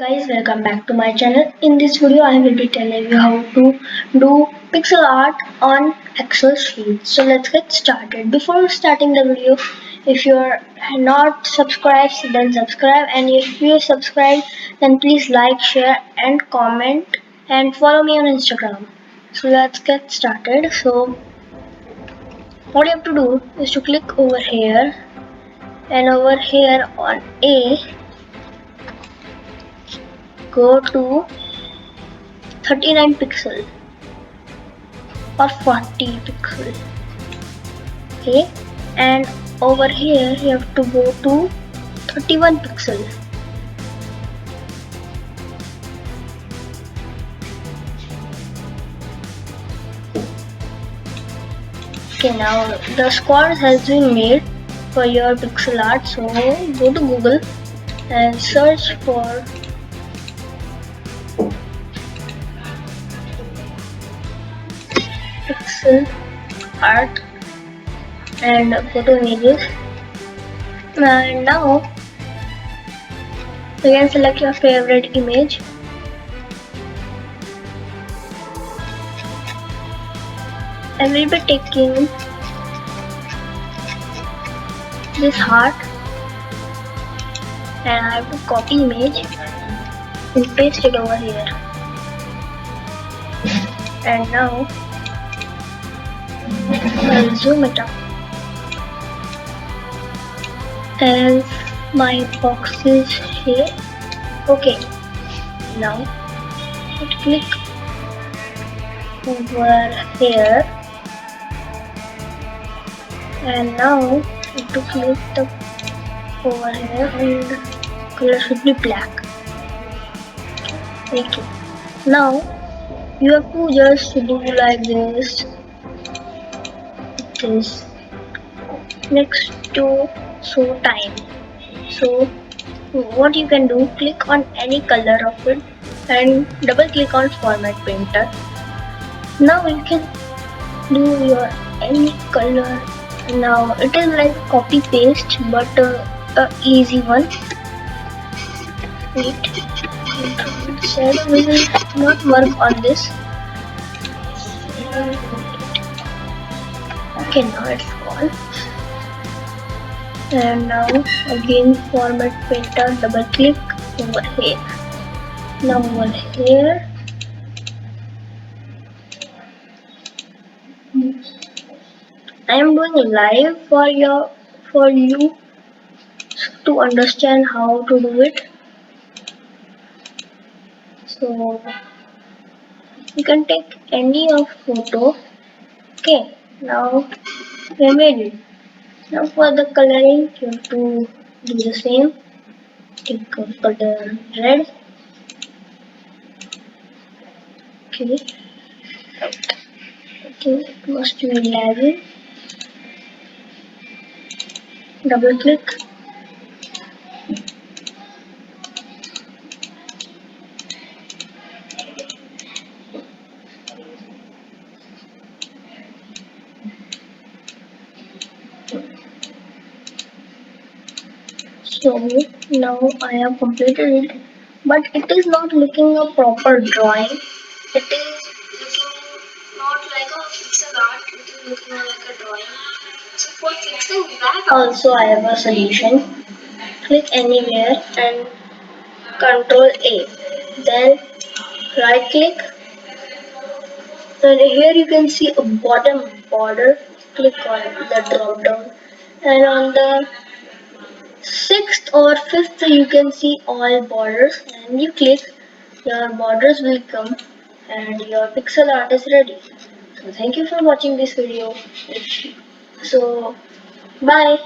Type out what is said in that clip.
Guys, welcome back to my channel. In this video I will be telling you how to do pixel art on Excel sheet. So let's get started. Before starting the video, if you are not subscribed, then subscribe, and if you subscribe, then please like, share and comment and follow me on Instagram. So let's get started. So what you have to do is to click over here, and over here on A, go to 39 pixel or 40 pixel. Okay, and over here you have to go to 31 pixel. Okay, now the squad has been made for your pixel art, so go to Google and search for pixel art and go to images, and now you can select your favorite image. I will be taking this heart and I have to copy image and paste it over here. And now I'll zoom it up as my box's shape. Okay, now let's click over here, and now you have to click the over here and color should be black. Okay, now you have to just do like this next to show time. So what you can do, click on any color of it and double click on format painter. Now you can do your any color. Now it is like copy paste, but easy one. Wait, shadow will not work on this. Okay, now it's gone. And now again format painter, double click over here. Now over here I am doing live for you to understand how to do it. So you can take any of photo. Okay, now we made it. Now for the coloring you have to do the same. Take color red. Okay. Okay, it must be 11. Double click. So now I have completed it, but it is not looking a proper drawing. It is looking not like a pixel art, it is looking like a drawing. So for fixing that also I have a solution. Click anywhere and Control A. Then right click. And here you can see a bottom border. Click on the drop down, and on the 6th or 5th you can see all borders, and you click, your borders will come and your pixel art is ready. So thank you for watching this video. So bye.